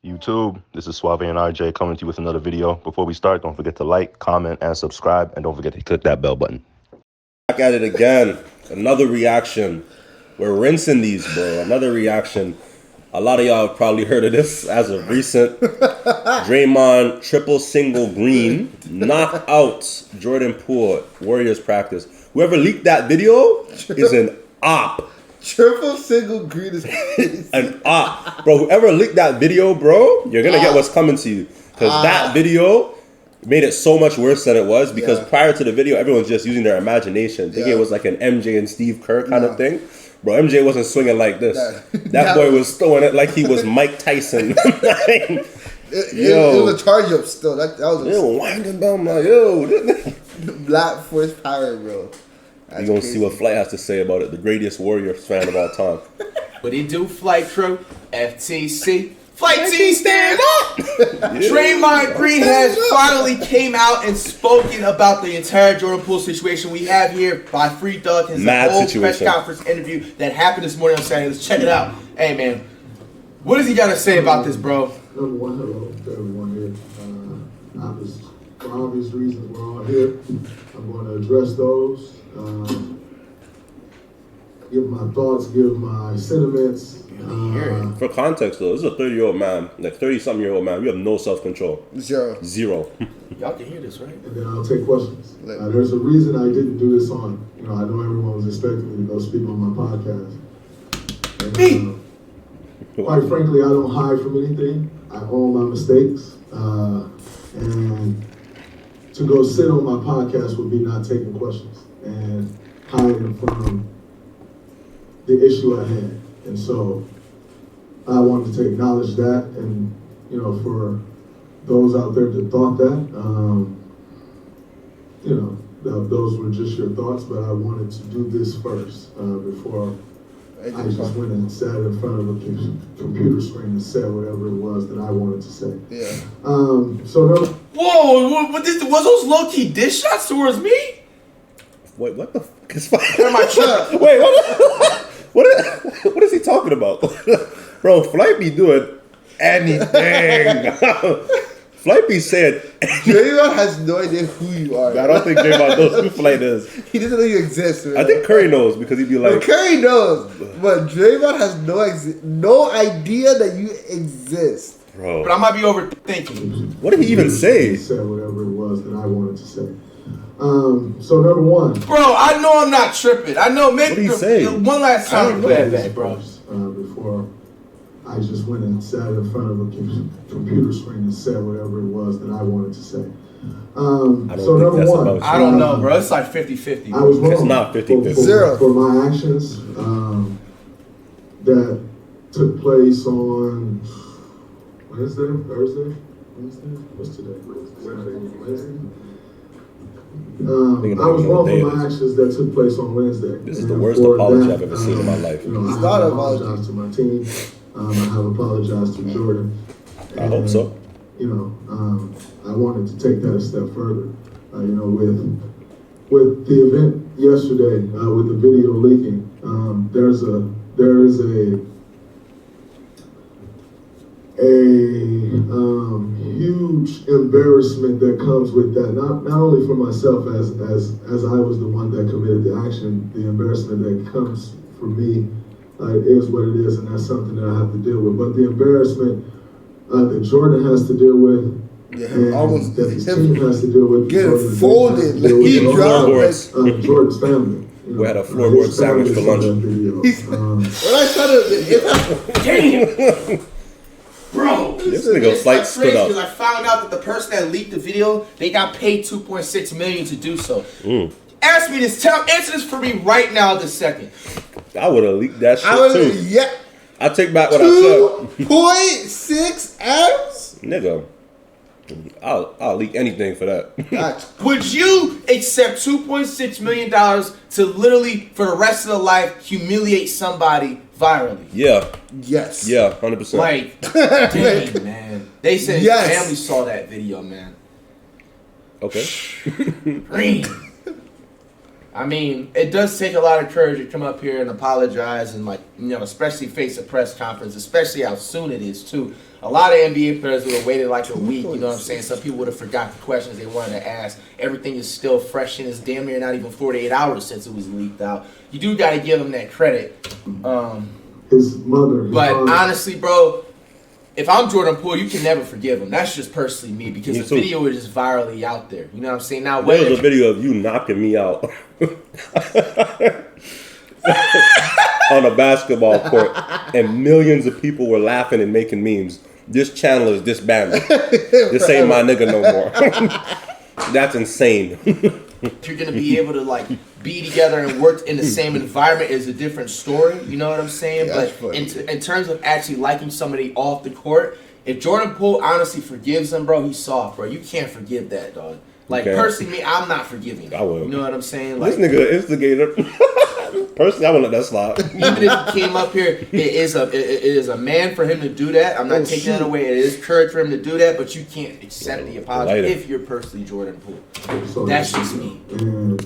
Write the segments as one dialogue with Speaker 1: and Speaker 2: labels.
Speaker 1: YouTube, this is Suave and RJ coming to you with another video. Before we start, don't forget to like, comment, and subscribe, and don't forget to click that bell button.
Speaker 2: Back at it again. Another reaction. We're rinsing these, bro. Another reaction. A lot of y'all have probably heard of this as of recent. Draymond triple single green knock out Jordan Poole Warriors practice. Whoever leaked that video is an op.
Speaker 3: Triple single green is
Speaker 2: An op. Bro, whoever leaked that video, bro, you're going to get what's coming to you. Because that video made it so much worse than it was. Because prior to the video, everyone's just using their imagination. Thinking it was like an MJ and Steve Kerr kind of thing. Bro, MJ wasn't swinging like this. That boy was throwing it like he was Mike Tyson.
Speaker 3: It was a charge up still. That was
Speaker 2: winding down like, yo.
Speaker 3: black force power, bro.
Speaker 2: You're going to see what Flight has to say about it. The greatest Warriors fan of all time.
Speaker 4: What he do, Flight Crew? FTC. Flight Team, stand up! Draymond Green has finally came out and spoken about the entire Jordan Poole situation. We have here by Free Thug his whole press conference interview that happened this morning on Saturday. Let's check it out. Hey, man. What does he got to say about this, bro?
Speaker 5: Number one, hello to everyone here. For obvious reasons, we're all here. I'm going to address those. Give my thoughts, give my sentiments.
Speaker 2: For context, though, this is a 30-year-old man, like 30-something-year-old man. You have no self-control. Zero.
Speaker 4: Y'all can hear this, right?
Speaker 5: And then I'll take questions. There's a reason I didn't do this on, I know everyone was expecting me to go speak on my podcast. And, quite frankly, I don't hide from anything. I own my mistakes. And to go sit on my podcast would be not taking questions and hiding from the issue at hand. And so I wanted to acknowledge that, and for those out there that thought that, those were just your thoughts, but I wanted to do this first before I just went and sat in front of a computer screen and said whatever it was that I wanted to say.
Speaker 4: Whoa! What this? Was those low key dish shots towards me?
Speaker 2: Wait, what the fuck is Wait, what is he talking about? Bro, Flight be doing anything. Flight be saying
Speaker 3: Draymond has no idea who you are.
Speaker 2: I don't think Draymond knows who Flight is.
Speaker 3: He doesn't know you exist, man.
Speaker 2: I think Curry knows because he'd be like...
Speaker 3: Curry knows, but Draymond has no idea that you exist.
Speaker 2: Bro.
Speaker 4: But I might be overthinking.
Speaker 2: What did he even say?
Speaker 5: He said whatever it was that I wanted to say. So number one.
Speaker 4: Bro, I know I'm not tripping. I know. Maybe
Speaker 2: what did he say?
Speaker 4: One last time. Play it back, bro.
Speaker 5: Before I just went and sat in front of a computer screen and said whatever it was that I wanted to say. So number one.
Speaker 4: I don't know, bro. It's like 50-50.
Speaker 5: I was wrong.
Speaker 2: It's not 50-50.
Speaker 5: For my actions that took place on Wednesday, Thursday, Wednesday. What's today? Wednesday. I was wrong for my actions that took place on Wednesday.
Speaker 2: This is the worst apology I've ever seen in my life.
Speaker 5: I have apologized to my team. I have apologized to Jordan.
Speaker 2: I hope so.
Speaker 5: I wanted to take that a step further. With the event yesterday, with the video leaking, there is a huge embarrassment that comes with that. Not only for myself as I was the one that committed the action, the embarrassment that comes for me is what it is, and that's something that I have to deal with. But the embarrassment that Jordan has to deal with, and that his team has to deal with,
Speaker 3: getting folded, like he dropped
Speaker 5: Jordan's family.
Speaker 2: We had a floorboard sandwich for lunch.
Speaker 3: When I started,
Speaker 4: damn. Bro,
Speaker 2: this nigga Flight stood up.
Speaker 4: Because I found out that the person that leaked the video, they got paid $2.6 million to do so. Ask me this. Answer this for me right now, this second.
Speaker 2: I would have leaked that shit too.
Speaker 3: Yeah.
Speaker 2: I take back what I said.
Speaker 3: 2.6 M's?
Speaker 2: Nigga, I'll leak anything for that.
Speaker 4: Would you accept $2.6 million to literally, for the rest of the life, humiliate somebody virally?
Speaker 2: Yeah.
Speaker 3: Yes.
Speaker 2: Yeah, 100%.
Speaker 4: Like, dang, man. They said his family saw that video, man.
Speaker 2: Okay.
Speaker 4: Green. I mean, it does take a lot of courage to come up here and apologize and, like, especially face a press conference, especially how soon it is, too. A lot of NBA players would have waited like a week, you know what I'm saying? Some people would have forgot the questions they wanted to ask. Everything is still fresh and it's damn near not even 48 hours since it was leaked out. You do got to give him that credit.
Speaker 5: His mother.
Speaker 4: But honestly, bro, if I'm Jordan Poole, you can never forgive him. That's just personally me because the video is just virally out there. You know what I'm saying? Now,
Speaker 2: there was a video of you knocking me out on a basketball court, and millions of people were laughing and making memes. This channel is disbanded. This ain't my nigga no more. That's insane.
Speaker 4: You're gonna be able to like be together and work in the same environment is a different story. You know what I'm saying?
Speaker 3: Yeah,
Speaker 4: but in terms of actually liking somebody off the court, if Jordan Poole honestly forgives him, bro, he's soft, bro. You can't forgive that, dog. Like personally, me, I'm not forgiving.
Speaker 2: I will.
Speaker 4: You know what I'm saying? Like,
Speaker 2: this nigga instigator. Personally, I wouldn't let that slide.
Speaker 4: Even if he came up here, it is a man for him to do that. I'm not taking that away. It is courage for him to do that, but you can't accept the apology if you're personally Jordan Poole.
Speaker 5: So,
Speaker 4: that's just me.
Speaker 5: And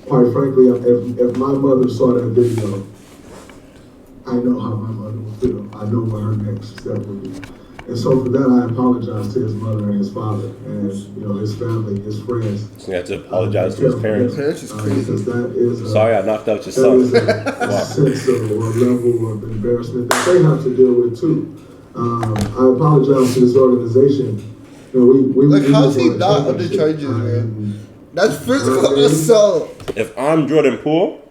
Speaker 5: quite frankly, if my mother saw that video, I know how my mother would feel. I know what her next step would be. And so for that, I apologize to his mother and his father, and his family, his friends.
Speaker 2: So you have to apologize to his parents.
Speaker 3: Parents is crazy.
Speaker 5: That is
Speaker 2: sorry, I knocked out your son.
Speaker 5: That is a sense of or level of embarrassment that they have to deal with too. I apologize to this organization. We
Speaker 3: like, how's he not under charges, man? That's physical assault.
Speaker 2: If I'm Jordan Poole,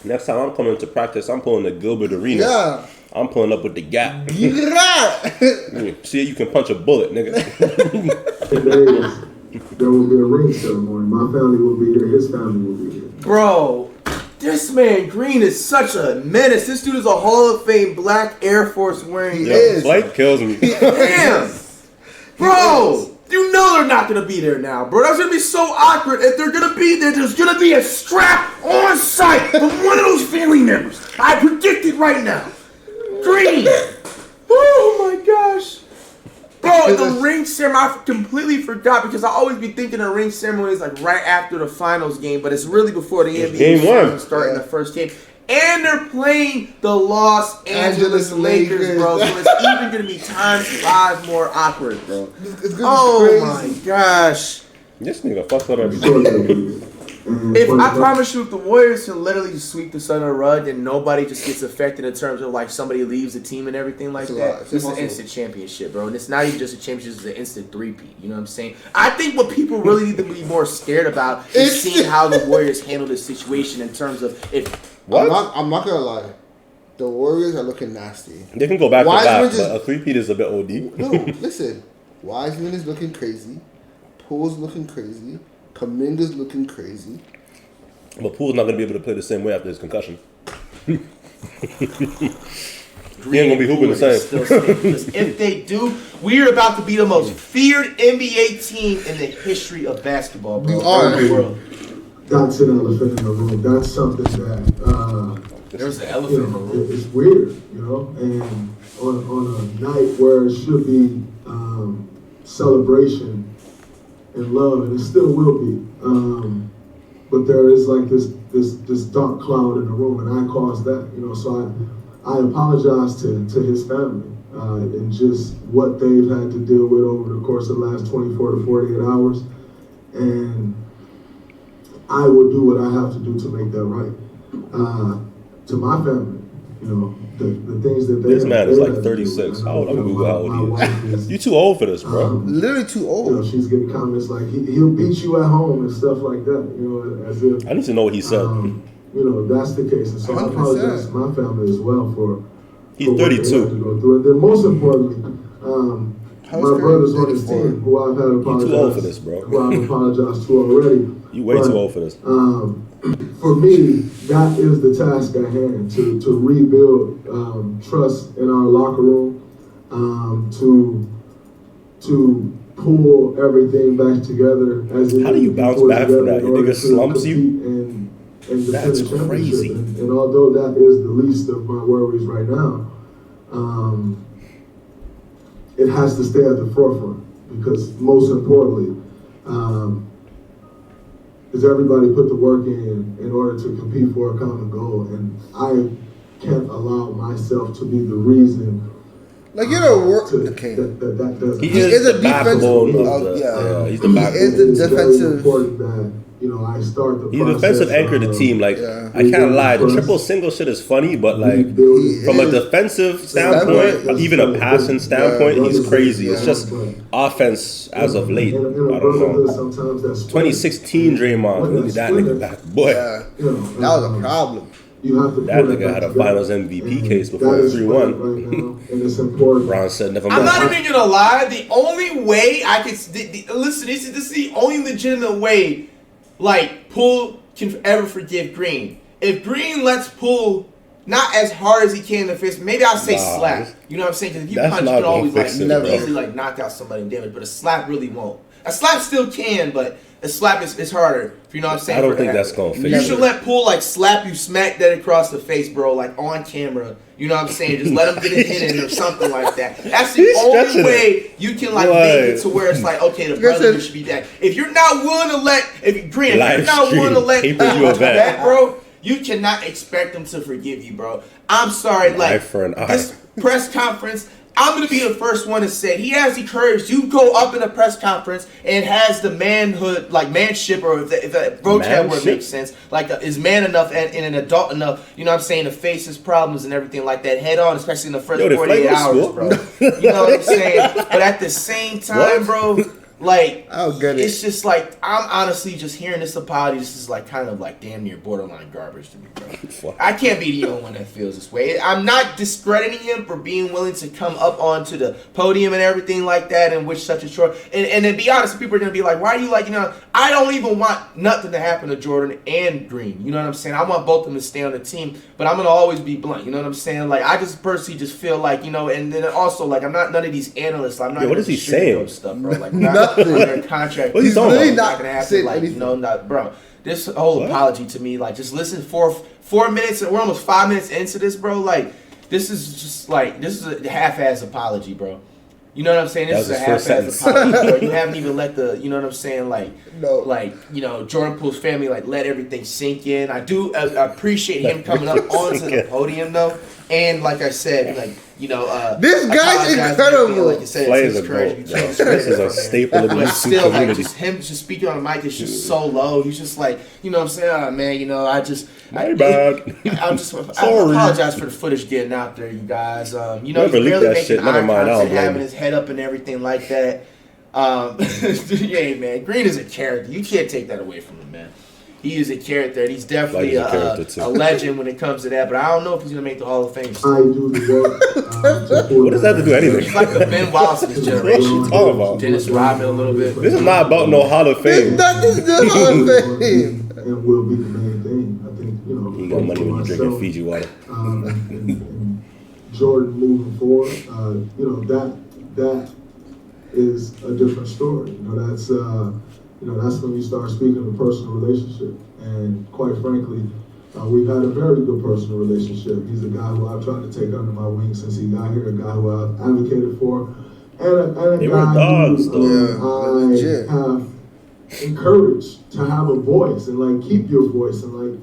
Speaker 2: next time I'm coming to practice, I'm pulling the Gilbert Arena.
Speaker 3: Yeah.
Speaker 2: I'm pulling up with the gap.
Speaker 3: Yeah.
Speaker 2: See, you can punch a bullet, nigga.
Speaker 5: There will be a ring ceremony. My family will be here. His family will be here.
Speaker 4: Bro, this man Green is such a menace. This dude is a Hall of Fame black Air Force wearing.
Speaker 2: Flight kills me.
Speaker 4: Damn. Bro, you know they're not going to be there now, bro. That's going to be so awkward. If they're going to be there, there's going to be a strap on site from one of those family members. I predict it right now. Green. Oh my gosh. Bro, the ring ceremony, I completely forgot because I always be thinking the ring ceremony is like right after the finals game, but it's really before the NBA starting the first game. And they're playing the Los Angeles Lakers, bro. So it's even going to be times 5 more awkward, bro.
Speaker 3: It's gonna be crazy.
Speaker 4: My gosh.
Speaker 2: This nigga fucked up everything.
Speaker 4: If I promise you, if the Warriors can literally just sweep this under the rug and nobody just gets affected in terms of like somebody leaves the team and everything like that, this is an instant championship, bro. And it's not even just a championship; it's an instant three-peat. You know what I'm saying? I think what people really need to be more scared about is seeing how the Warriors handle this situation in terms of if.
Speaker 3: What? I'm not gonna lie. The Warriors are looking nasty.
Speaker 2: They can go back to back, but a three-peat is a bit OD.
Speaker 3: No, listen. Wiseman is looking crazy. Poole's looking crazy. Kaminga's looking crazy.
Speaker 2: But Poole's not going to be able to play the same way after his concussion. He ain't going to be hooping the same.
Speaker 4: If they do, we are about to be the most feared NBA team in the history of basketball, bro.
Speaker 3: You are.
Speaker 4: In the world.
Speaker 5: That's an elephant in the room. That's something that
Speaker 4: there's an elephant in the room.
Speaker 5: It's weird, and on a night where it should be celebration and love, and it still will be. But there is like this dark cloud in the room, and I caused that, So I apologize to his family and just what they've had to deal with over the course of the last 24 to 48 hours, and I will do what I have to do to make that right. To my family, the things that they.
Speaker 2: This man is like 36. How old he is? You too old for this, bro.
Speaker 3: Literally too old.
Speaker 5: She's getting comments like he'll beat you at home and stuff like that. As if
Speaker 2: I need to know what he said.
Speaker 5: That's the case. And so 100%. I apologize to my family as well for.
Speaker 2: He's 32.
Speaker 5: To go through. And then most importantly, my brothers on his team, who I've had apologized.
Speaker 2: You too old for this, bro.
Speaker 5: Who I've apologized to already.
Speaker 2: You way too old for this.
Speaker 5: For me, that is the task at hand, to rebuild trust in our locker room, to pull everything back together.
Speaker 2: How do you bounce back from that? Your nigga slumps you? That's crazy.
Speaker 5: And although that is the least of my worries right now, it has to stay at the forefront because most importantly, is everybody put the work in order to compete for a common goal, and I can't allow myself to be the reason
Speaker 3: Like, you know, work
Speaker 5: to-
Speaker 3: the king.
Speaker 5: that doesn't.
Speaker 2: He
Speaker 3: He
Speaker 2: is
Speaker 3: is
Speaker 2: the
Speaker 3: a defensive-
Speaker 2: backbone of the.
Speaker 3: yeah.
Speaker 2: He's the
Speaker 3: He
Speaker 2: backbone.
Speaker 3: is the
Speaker 5: It's very
Speaker 3: defensive.
Speaker 5: important that, I start the
Speaker 2: He's the
Speaker 5: process
Speaker 2: defensive anchor of the team. Like,
Speaker 3: Yeah.
Speaker 2: I can't lie, the triple single shit is funny, but like
Speaker 5: He
Speaker 2: from a
Speaker 3: is.
Speaker 2: defensive
Speaker 3: Standpoint,
Speaker 2: standpoint, even a passing standpoint,
Speaker 3: Yeah.
Speaker 2: he's crazy. It's
Speaker 3: Yeah.
Speaker 2: just offense as of late. I
Speaker 5: In a
Speaker 2: don't
Speaker 5: brotherhood,
Speaker 2: know.
Speaker 5: sometimes that's
Speaker 2: 2016 Draymond, look at that nigga back, boy.
Speaker 3: Yeah. That was a problem.
Speaker 5: You have to
Speaker 2: That
Speaker 5: put it
Speaker 2: nigga had a
Speaker 5: back together.
Speaker 2: Finals MVP
Speaker 5: And
Speaker 2: case before
Speaker 5: that is
Speaker 2: 3-1.
Speaker 5: right now, and it's important.
Speaker 2: Brown said, "Never
Speaker 4: I'm
Speaker 2: mind."
Speaker 4: not even gonna lie. The only way I could listen, this is the only legitimate way, like Poole can ever forgive Green. If Green lets Poole not as hard as he can in the fist, maybe I'll say
Speaker 2: Nah,
Speaker 4: slap. You know what I'm saying? Because if you
Speaker 2: that's
Speaker 4: punch, you
Speaker 2: not
Speaker 4: can
Speaker 2: gonna
Speaker 4: always like
Speaker 2: fix
Speaker 3: it,
Speaker 4: you can
Speaker 3: bro.
Speaker 4: easily like knock out somebody and damage, but a slap really won't. A slap still can, but a slap is harder. You know what I'm saying?
Speaker 2: I don't
Speaker 4: for
Speaker 2: think
Speaker 4: that.
Speaker 2: that's gonna fix
Speaker 4: You
Speaker 2: it.
Speaker 4: should let Poole like slap you smack that across the face, bro, like on camera. You know what I'm saying? Just let him get a hit in or something like that. That's the
Speaker 2: He's stretching
Speaker 4: only
Speaker 2: it.
Speaker 4: way you can like
Speaker 2: Right.
Speaker 4: make it to where it's like, okay, the president should be that. If you're not willing to let, if you're
Speaker 2: Live
Speaker 4: not willing to let
Speaker 2: stream, pay-per-view
Speaker 4: people do
Speaker 2: event.
Speaker 4: that, bro, you cannot expect them to forgive you, bro. I'm sorry,
Speaker 2: Eye
Speaker 4: like
Speaker 2: for an eye.
Speaker 4: this press conference. I'm gonna be the first one to say he has the courage to go up in a press conference and has the manhood, like manship, or if the vocab word
Speaker 2: Manship?
Speaker 4: makes sense, like is man enough and an adult enough, you know what I'm saying, to face his problems and everything like that head on, especially in the first
Speaker 2: Yo, did
Speaker 4: 48
Speaker 2: Flight go to
Speaker 4: hours,
Speaker 2: school?
Speaker 4: bro. You know what I'm saying? But at the same time, bro, like
Speaker 3: I don't get it.
Speaker 4: it's just like I'm honestly just hearing this apology. This is like kind of like damn near borderline garbage to me, bro. I can't be the only one that feels this way. I'm not discrediting him for being willing to come up onto the podium and everything like that, and which such a short. And then be honest, people are gonna be like, why are you like, you know? I don't even want nothing to happen to Jordan and Green. You know what I'm saying? I want both of them to stay on the team, but I'm gonna always be blunt. You know what I'm saying? Like I just personally just feel like, you know, and then also like I'm not none of these analysts. I'm not.
Speaker 2: Yeah, what
Speaker 4: gonna
Speaker 2: is he
Speaker 4: sugarcoat
Speaker 2: saying?
Speaker 4: Stuff, bro. Like not
Speaker 3: Nothing.
Speaker 4: under a contract.
Speaker 2: What he's talking
Speaker 3: really
Speaker 2: about?
Speaker 3: not
Speaker 4: Gonna happen,
Speaker 3: saying
Speaker 4: like,
Speaker 3: anything.
Speaker 4: you know, not, bro. This whole apology to me, like, just listen. 4 minutes, we're almost 5 minutes into this, bro. Like, this is just like this is a half-ass apology, bro. You know what I'm saying? This
Speaker 2: That
Speaker 4: is
Speaker 2: was
Speaker 4: a
Speaker 2: his
Speaker 4: half-ass
Speaker 2: first
Speaker 4: apology, bro. You haven't even let the, you know what I'm saying? Like,
Speaker 3: No.
Speaker 4: like, you know, Jordan Poole's family, like, let everything sink in. I do appreciate him coming up onto the podium, though. And like I said, like, you know,
Speaker 3: This guy's
Speaker 4: apologize and everything.
Speaker 3: incredible.
Speaker 4: Like you said,
Speaker 2: Flight
Speaker 4: it's
Speaker 2: is
Speaker 4: his
Speaker 2: a
Speaker 4: courage.
Speaker 2: goat,
Speaker 4: You
Speaker 2: bro.
Speaker 4: can't
Speaker 2: This is a
Speaker 4: from him.
Speaker 2: staple of the
Speaker 4: But
Speaker 2: YouTube
Speaker 4: still, like,
Speaker 2: community.
Speaker 4: just him just speaking on the mic is just so low. He's just like, you know what I'm saying? Oh, man, you know,
Speaker 2: My bad.
Speaker 4: I
Speaker 2: Sorry.
Speaker 4: apologize for the footage getting out there, you guys. You know,
Speaker 2: Never
Speaker 4: he's
Speaker 2: leaked
Speaker 4: barely
Speaker 2: that
Speaker 4: making
Speaker 2: shit. Never
Speaker 4: eye
Speaker 2: mind, I don't
Speaker 4: contact,
Speaker 2: blame
Speaker 4: having
Speaker 2: you.
Speaker 4: his head up and everything like that. Yeah, man, Green is a character. You can't take that away from him, man. He is a character, and he's definitely
Speaker 2: Flight is a character, too.
Speaker 4: a legend when it comes to that. But I don't know if he's gonna make the Hall of Fame.
Speaker 5: I do the work.
Speaker 2: What does that have to do with anything?
Speaker 4: He's like the Ben Wallace of his
Speaker 2: What
Speaker 4: generation.
Speaker 2: you talking about?
Speaker 4: Dennis Rodman a little bit.
Speaker 2: This is not about no Hall of Fame.
Speaker 3: Nothing's done on fame.
Speaker 5: And will be the main thing. I think,
Speaker 2: You got money when you're drinking Fiji water.
Speaker 5: And Jordan moving forward, that is a different story. That's when you start speaking of personal relationship. And quite frankly, we've had a very good personal relationship. He's a guy who I've tried to take under my wing since he got here, a guy who I've advocated for, and a
Speaker 2: They
Speaker 5: guy
Speaker 2: were dogs,
Speaker 5: who
Speaker 3: legit.
Speaker 5: I have encouraged to have a voice and like keep your voice and like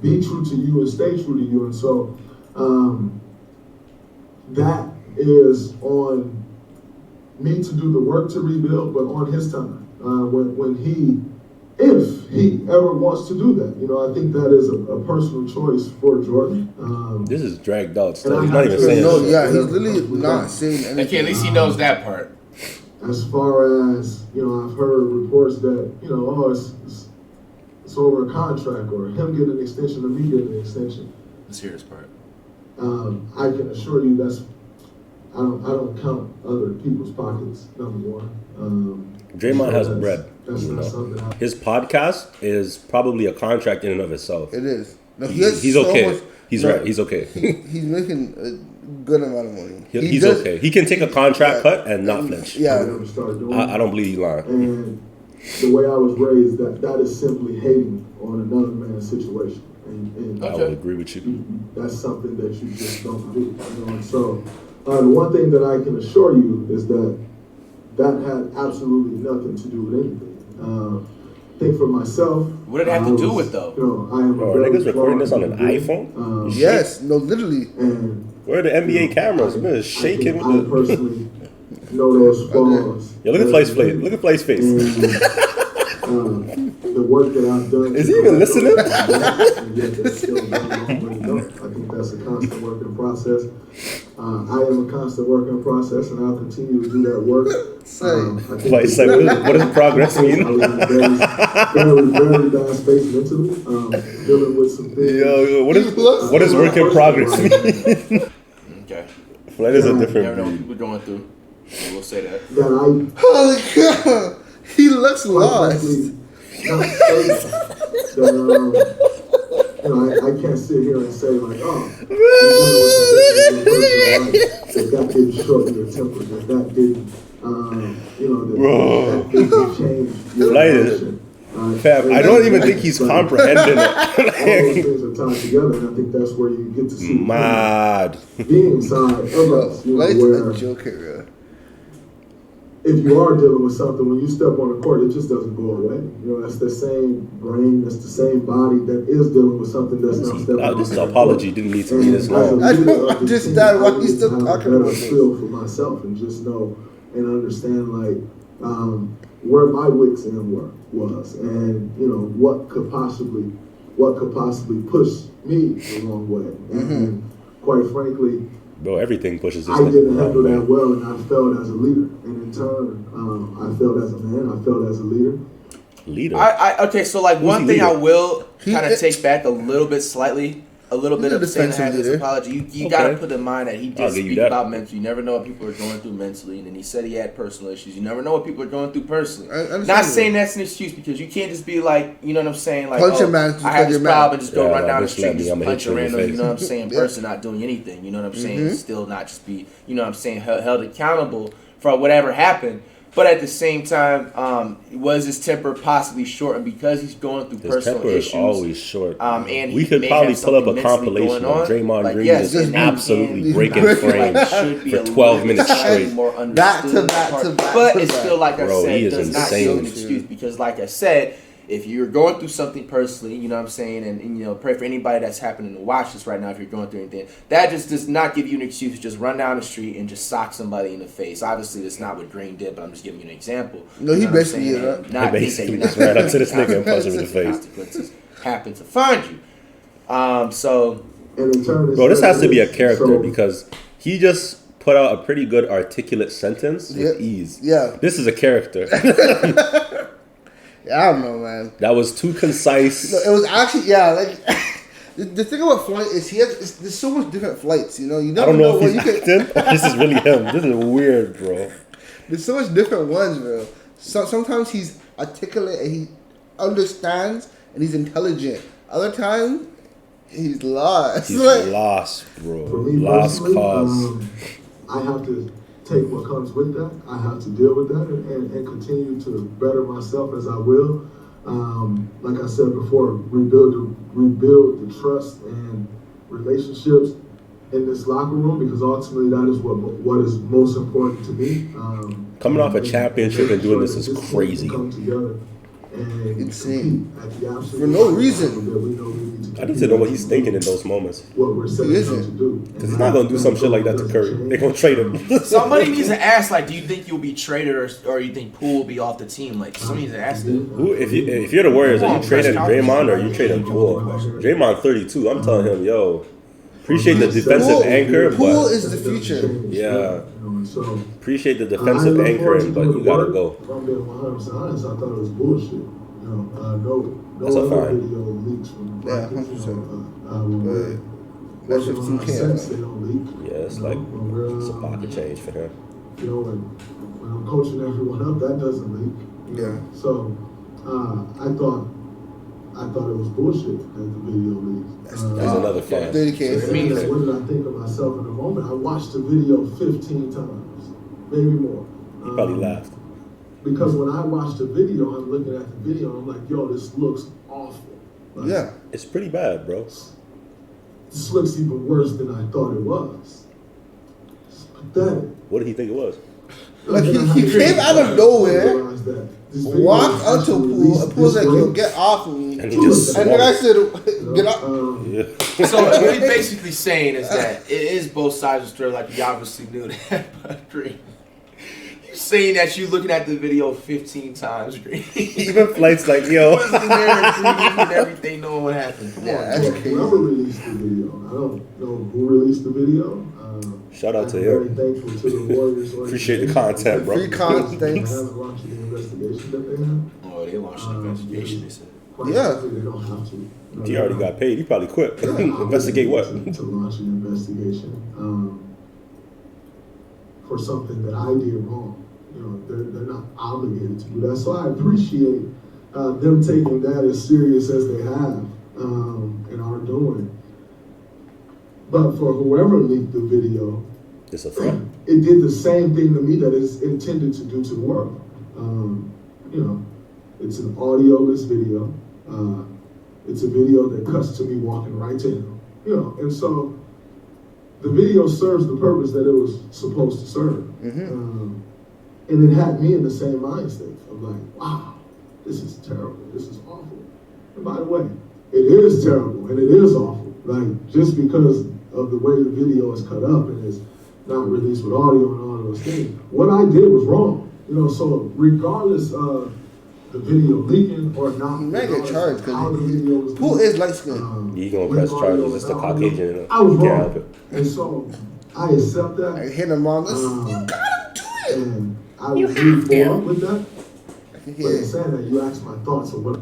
Speaker 5: be true to you and stay true to you. And so that is on me to do the work to rebuild, but on his time. If he ever wants to do that, I think that is a personal choice for Jordan.
Speaker 2: This is dragged out
Speaker 5: And
Speaker 2: stuff.
Speaker 5: I
Speaker 2: He's not
Speaker 5: have
Speaker 2: even
Speaker 5: to
Speaker 2: saying
Speaker 3: No,
Speaker 2: shit.
Speaker 3: yeah, he's literally not saying anything.
Speaker 4: Okay, at least he knows that part.
Speaker 5: As far as, I've heard reports that, it's over a contract or him getting an extension or me getting an extension.
Speaker 4: The serious part.
Speaker 5: I can assure you I don't count other people's pockets, number one.
Speaker 2: Draymond has bread.
Speaker 5: That's
Speaker 2: you
Speaker 5: not
Speaker 2: know.
Speaker 5: something
Speaker 2: His podcast is probably a contract in and of itself.
Speaker 3: It is. No, he has
Speaker 2: He's
Speaker 3: so
Speaker 2: okay.
Speaker 3: much-
Speaker 2: He's
Speaker 3: no,
Speaker 2: right. He's okay.
Speaker 3: He's making a good amount of money.
Speaker 2: He's
Speaker 3: does-
Speaker 2: okay. He can take a contract cut and not flinch.
Speaker 3: Yeah.
Speaker 5: never started doing.
Speaker 2: I don't believe he's lying.
Speaker 5: And the way I was raised, that is simply hating on another man's situation. And
Speaker 2: I would agree with you.
Speaker 5: that's something that you just don't do. And so the one thing that I can assure you is that had absolutely nothing to do with anything. I think for myself,
Speaker 4: What did it have to do with, though?
Speaker 5: I am
Speaker 2: Bro, niggas recording this on an iPhone?
Speaker 5: Um,
Speaker 3: Yes, no, literally.
Speaker 5: and
Speaker 2: Where are the NBA cameras? Man, is shaking
Speaker 5: I
Speaker 2: with the.
Speaker 5: personally know those flaws.
Speaker 2: Yo, look at Flight's face. Look at Flight's face.
Speaker 5: The work that I've done.
Speaker 2: Is he even listening?
Speaker 5: I think that's a constant work in process. I am a constant work in process, and I'll continue to do that work.
Speaker 2: Flight's like, what does progress mean?
Speaker 5: I was in a very bad space mentally, dealing with some things.
Speaker 2: Yo, what does work in progress mean?
Speaker 4: Okay.
Speaker 2: Flight is a
Speaker 4: You never
Speaker 2: different
Speaker 4: know what
Speaker 2: breed.
Speaker 4: people are going through. We'll say that.
Speaker 3: Holy God. He looks lost.
Speaker 5: I can't sit here and say like, that didn't shorten your temper, that didn't, that didn't change your emotion.
Speaker 2: Fab, I don't even think he's comprehending
Speaker 5: All
Speaker 2: it.
Speaker 5: those things are tied together, and I think that's where you get to see
Speaker 2: Mad.
Speaker 5: being inside of us,
Speaker 3: Light's
Speaker 5: where
Speaker 3: a joker,
Speaker 5: if you are dealing with something, when you step on the court, it just doesn't go away. That's the same brain, that's the same body that is dealing with something that's not stepping on
Speaker 2: This
Speaker 5: the court.
Speaker 2: apology didn't need to be this long.
Speaker 3: I don't understand why he's still talking about
Speaker 5: this.
Speaker 3: this.
Speaker 5: Feel for myself and just know and understand like where my wits end was, and what could possibly push me the wrong way. And quite frankly,
Speaker 2: Bro, everything pushes this
Speaker 5: I didn't handle
Speaker 2: nigga.
Speaker 5: that well, and I failed as a leader. And in turn, I failed as a man. I failed as a leader.
Speaker 2: Leader.
Speaker 4: Okay, so like
Speaker 2: Who's
Speaker 4: one
Speaker 2: the
Speaker 4: thing I
Speaker 2: leader?
Speaker 4: will kind of take back a little bit slightly, a little bit
Speaker 3: He's a
Speaker 4: of saying
Speaker 3: defensive
Speaker 4: that his
Speaker 3: leader.
Speaker 4: apology. You
Speaker 2: Okay.
Speaker 4: got to put in mind that he
Speaker 2: I'll
Speaker 4: did
Speaker 2: give you
Speaker 4: speak
Speaker 2: that.
Speaker 4: about mental. You never know what people are going through mentally, and then he said he had personal issues. You never know what people are going through personally.
Speaker 3: understand
Speaker 4: Not
Speaker 3: that.
Speaker 4: saying that's an excuse because you can't just be like, you know what I'm saying, like,
Speaker 3: Punch a man just
Speaker 4: I have
Speaker 3: because
Speaker 4: this
Speaker 3: you're mad.
Speaker 4: problem, just go
Speaker 2: Yeah,
Speaker 4: run down the
Speaker 2: bitch,
Speaker 4: street,
Speaker 2: let
Speaker 4: and
Speaker 2: me,
Speaker 4: just
Speaker 2: I'ma
Speaker 4: punch
Speaker 2: hit you
Speaker 4: a
Speaker 2: in the
Speaker 4: random, you
Speaker 2: face.
Speaker 4: know what I'm saying,
Speaker 3: Yeah.
Speaker 4: person not doing anything. You know what I'm saying? Still not just be, you know what I'm saying, held accountable for whatever happened. But at the same time, was his temper possibly shortened because he's going through
Speaker 2: His
Speaker 4: personal
Speaker 2: temper
Speaker 4: issues?
Speaker 2: is always short.
Speaker 4: And
Speaker 2: we
Speaker 4: he
Speaker 2: could
Speaker 4: may
Speaker 2: probably
Speaker 4: have
Speaker 2: pull up a
Speaker 4: something mentally
Speaker 2: compilation
Speaker 4: going
Speaker 2: of
Speaker 4: on.
Speaker 2: Draymond
Speaker 4: Like,
Speaker 2: Green
Speaker 4: yes,
Speaker 2: just
Speaker 4: and-
Speaker 2: absolutely
Speaker 4: and-
Speaker 2: breaking
Speaker 4: like,
Speaker 2: frames
Speaker 4: should be
Speaker 2: for
Speaker 4: a
Speaker 2: 12
Speaker 4: little
Speaker 2: minutes
Speaker 4: bit
Speaker 2: straight.
Speaker 4: more
Speaker 3: Back to
Speaker 4: understood
Speaker 3: back
Speaker 4: part.
Speaker 3: to back
Speaker 4: But
Speaker 3: to
Speaker 4: it's
Speaker 3: back.
Speaker 4: still, like I
Speaker 2: Bro,
Speaker 4: said,
Speaker 2: he is
Speaker 4: does not
Speaker 2: insane.
Speaker 4: show an excuse because, like I said, if you're going through something personally, you know what I'm saying, and pray for anybody that's happening to watch this right now if you're going through anything, that just does not give you an excuse to just run down the street and just sock somebody in the face. Obviously, that's not what Green did, but I'm just giving you an example.
Speaker 3: No, he
Speaker 4: You know what I'm
Speaker 3: basically
Speaker 4: saying?
Speaker 3: is, right?
Speaker 4: And not
Speaker 2: He
Speaker 4: to say
Speaker 2: basically
Speaker 4: you're not
Speaker 2: just ran up to this
Speaker 4: gonna
Speaker 2: nigga and punched him in the face.
Speaker 4: consequences happen to find you. So
Speaker 5: And in turn,
Speaker 2: Bro, this has to be a character
Speaker 5: so,
Speaker 2: because he just put out a pretty good articulate sentence with
Speaker 3: Yep.
Speaker 2: ease.
Speaker 3: Yeah.
Speaker 2: This is a character.
Speaker 3: I don't know, man.
Speaker 2: That was too concise.
Speaker 3: No, it was actually, like, the thing about flight is there's so much different flights, you
Speaker 2: I
Speaker 3: never
Speaker 2: don't know
Speaker 3: know
Speaker 2: if
Speaker 3: what
Speaker 2: he's
Speaker 3: you can.
Speaker 2: acting. This is really him. This is weird, bro.
Speaker 3: There's so much different ones, bro. So sometimes he's articulate and he understands and he's intelligent. Other times he's lost.
Speaker 2: He's
Speaker 3: Like,
Speaker 2: lost, bro.
Speaker 5: For me
Speaker 2: Lost
Speaker 5: personally,
Speaker 2: cause.
Speaker 5: I have to take what comes with that. I have to deal with that and continue to better myself as I will. Like I said before, rebuild the trust and relationships in this locker room because ultimately that is what is most important to me.
Speaker 2: Coming off a championship and doing this is
Speaker 5: team
Speaker 2: crazy.
Speaker 5: Come together and
Speaker 3: Insane.
Speaker 5: compete at the absolute
Speaker 3: For no
Speaker 5: highest
Speaker 3: reason.
Speaker 5: level that we know we need to
Speaker 2: I need to know what he's thinking in those moments.
Speaker 5: what we're setting
Speaker 3: He
Speaker 5: out
Speaker 3: isn't.
Speaker 5: to do.
Speaker 2: Because he's not going to do some shit like that to Curry. They're going to trade him.
Speaker 4: somebody needs to ask, like, do you think you'll be traded or you think Poole will be off the team? Like, somebody needs to ask that.
Speaker 2: Who, if you're the Warriors, are you trading Draymond or are you trading Poole? Draymond 32. I'm telling him, yo, appreciate the defensive anchor,
Speaker 3: Poole
Speaker 2: but
Speaker 3: is the future.
Speaker 2: yeah,
Speaker 5: So,
Speaker 2: appreciate the defensive anchoring, but you gotta go.
Speaker 5: If I'm being 100% honest, I thought it was bullshit. No
Speaker 2: That's a
Speaker 5: other
Speaker 2: fine.
Speaker 5: video leaks from the
Speaker 3: Yeah,
Speaker 5: practice.
Speaker 3: 100%.
Speaker 5: We're
Speaker 3: That's
Speaker 5: working on
Speaker 3: 15K,
Speaker 5: our sets, they don't leak.
Speaker 2: Yeah, it's like it's a pocket change for him.
Speaker 5: When I'm coaching everyone up, that doesn't leak.
Speaker 3: Yeah.
Speaker 5: So, I thought it was bullshit that the video leaked.
Speaker 2: There's another fan.
Speaker 3: 30K.
Speaker 5: What did I think of myself in the moment? I watched the video 15 times, maybe more.
Speaker 2: He probably laughed.
Speaker 5: Because when I watched the video, I'm looking at the video, and I'm like, yo, this looks awful. Like,
Speaker 3: Yeah.
Speaker 2: It's pretty bad, bro.
Speaker 5: this looks even worse than I thought it was. It's pathetic.
Speaker 2: What did he think it was?
Speaker 3: Like he came out of nowhere, walked onto a pool, and Pool's like, "Yo, get off of me."
Speaker 2: And he just
Speaker 3: And the guy said, "Get off."
Speaker 4: So what he's basically saying is that it is both sides of the story. Like you obviously knew that, but Green, you saying that you looking at the video 15 times, Green.
Speaker 2: Even Flight's like, yo.
Speaker 4: Was in there and everything, knowing what happened. Come on,
Speaker 3: That's crazy.
Speaker 5: Whoever released the video, I don't know who released the video.
Speaker 2: Shout out to
Speaker 5: I'm
Speaker 2: him.
Speaker 5: very thankful to the Warriors.
Speaker 2: Appreciate the content, bro.
Speaker 3: Free content.
Speaker 5: They haven't launched the investigation that they have.
Speaker 4: Oh, they launched an investigation. They said.
Speaker 5: Quite
Speaker 3: Yeah.
Speaker 5: frankly, they don't have to.
Speaker 2: He already got paid. He probably quit. Investigate what?
Speaker 5: To launch an investigation for something that I did wrong. You know, they're not obligated to do that. So I appreciate them taking that as serious as they have and are doing. But for whoever leaked the video,
Speaker 2: It's a threat.
Speaker 5: it did the same thing to me that it's intended to do to the world. You know, it's an audio-less video. It's a video that cuts to me walking right to him. You know, and so the video serves the purpose that it was supposed to serve. And it had me in the same mind state of like, wow, this is terrible. This is awful. And by the way, it is terrible and it is awful. Like, just because of the way the video is cut up and is not released with audio and all of those things, what I did was wrong. You know, so regardless of the video leaking or not,
Speaker 3: He might get charged
Speaker 5: how the
Speaker 3: because
Speaker 5: video was
Speaker 3: Pool
Speaker 5: leaked,
Speaker 3: is light skinned.
Speaker 2: You gonna press charges. It's the Caucasian.
Speaker 5: I was
Speaker 2: Can't help
Speaker 5: wrong.
Speaker 2: it.
Speaker 5: And so I accept that.
Speaker 3: I hit him on this. You gotta do it.
Speaker 5: And I was move forward with that.
Speaker 3: I can
Speaker 5: But
Speaker 3: hear
Speaker 5: in
Speaker 3: it.
Speaker 5: saying that, you asked my thoughts on what.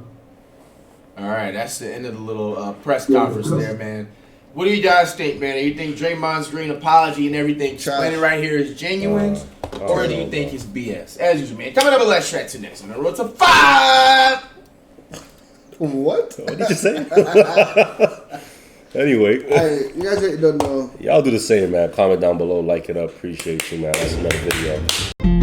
Speaker 4: All right, that's the end of the little press conference there, man. What do you guys think, man? Do you think Draymond's Green apology and everything explaining right here is genuine? Or do you think it's BS? As usual, man. Coming up with Let's Track 2 next on the road to 5!
Speaker 3: What?
Speaker 2: What did you say? Anyway,
Speaker 3: Hey, you guys don't know.
Speaker 2: y'all do the same, man. Comment down below, like it up. Appreciate you, man. That's another video.